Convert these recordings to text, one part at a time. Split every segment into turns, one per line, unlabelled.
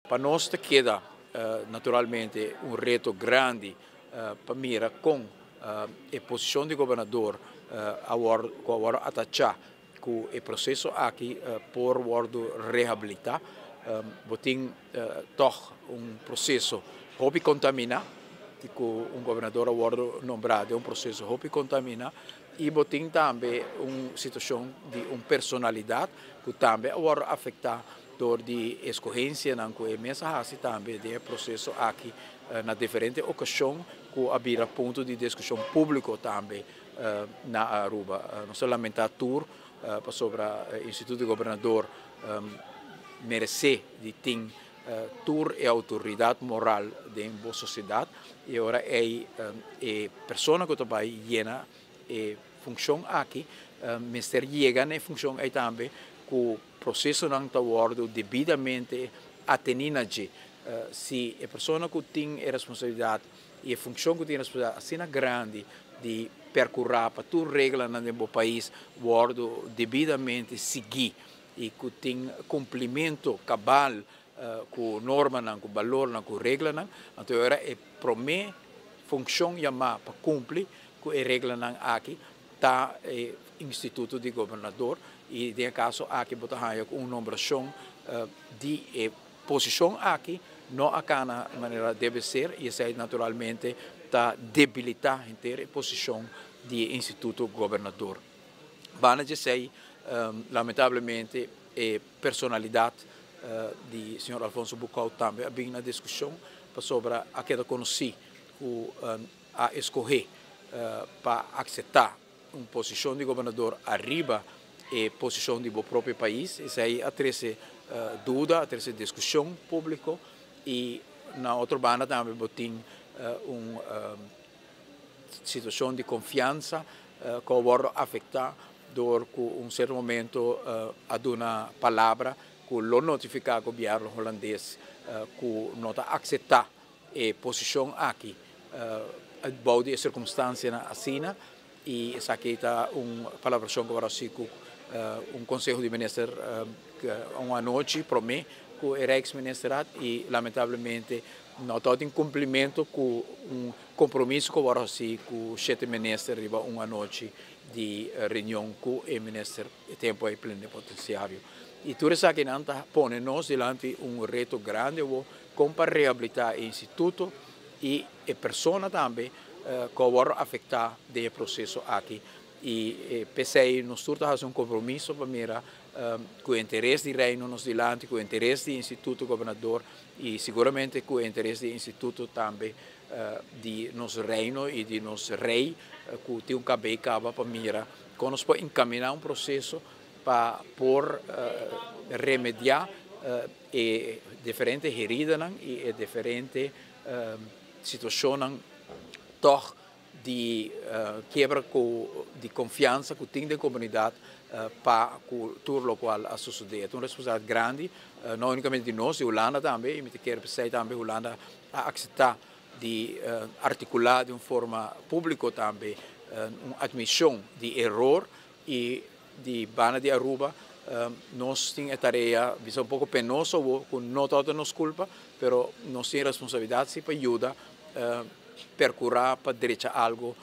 Para nós queda naturalmente um reto grande para mira com a posição de governador agora atachar com o processo aqui por wordo reabilitar botin toch processo hobby contamina que governador agora nombrado é processo hobby contamina e botin também situação de personalidade que também agora afeta door die escorrência na que mensagem também de processo aqui na diferente ocasião que havia ponto de discussão público também na Aruba não somente a tour sobre o Instituto de Governador merece de ter tour e autoridade moral de uma sociedade e agora é pessoa que vai llena função aqui mister chega na função aí também que o processo não está devidamente atendido. Se a pessoa que tem a responsabilidade e a função que tem a responsabilidade assim grande de percorrer para toda regra no país, devidamente seguir e que tem cumprimento cabal com norma, com valor, com regra, então agora é para mim função chamada para cumprir com a regra aqui está Instituto de Governador e em caso aqui botar uma numeração de posição aqui não a na maneira deve ser e isso naturalmente está debilitar inteira a posição de Instituto Governador. Vana dizer lamentavelmente a personalidade de Sr. Alfonso Bucau também havia na discussão sobre aquela conheci a escolher para aceitar uma posição de governador arriba e posição do próprio país. Isso aí a trazer dúvida, a trazer discussão pública e na outra banda também tem uma situação de confiança que vai afetar door que certo momento a uma palavra que lo notifica ao governo holandês que não está aceitar a posição aqui bom de circunstância assim e essa aqui está uma palavra que agora se conselho de ministro uma noite para mim com o ex-ministro e lamentavelmente não está em cumprimento com compromisso que agora se com o chefe ministro arriba uma noite de reunião com o ministro tempo aí plenipotenciário e tudo isso aqui não está põe nós diante reto grande como para reabilitar o instituto e a pessoa também que agora afetar o processo aqui e pensei nós temos compromisso para mirar com o interesse do reino nos dilante, com o interesse do Instituto Governador e seguramente com o interesse do Instituto também de nosso reino e de nosso rei que tem cabeça para mirar que nós podemos encaminhar processo para por remediar diferentes feridas e diferentes situações toch de quebra de confiança que tem da comunidade para tudo o qual a suceder. É uma responsabilidade grande, não unicamente de nós, de Holanda também, e quero dizer também a Holanda a aceitar de articular de uma forma pública também uma admissão de erro e de Bana de Aruba nós temos a tarefa, um pouco penosa, que não toda nos culpa, mas nós temos responsabilidade para ajudar percorrer para direita algo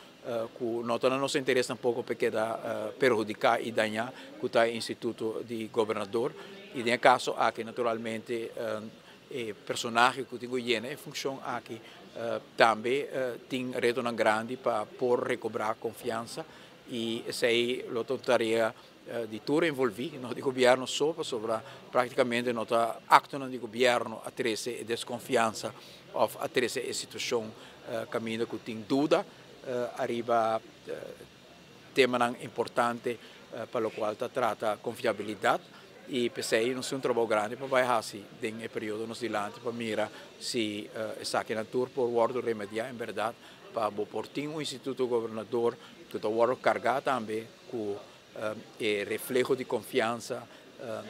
que não está no nosso interesse tampouco porque dá prejudicar e danhar que está o Instituto de Governador e em caso aqui naturalmente personagem que tem em função aqui também tem reto grande para por recobrar confiança e essa aí a tarefa de tudo envolvido, não de governo só, sobre praticamente não está acto de governo a trazer desconfiança ou a trazer a situação caminho que tem dúvida arriba tema importante para o qual está trata confiabilidade e pensei não é trabalho grande para vai assim em período nos dilante para mirar se essa aqui na tour por wordo remediar em verdade para portar Instituto Governador que está wordo carregar também com reflexo de confiança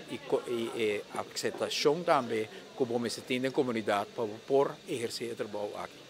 e aceitação também como se tem na comunidade para por exercer o trabalho aqui.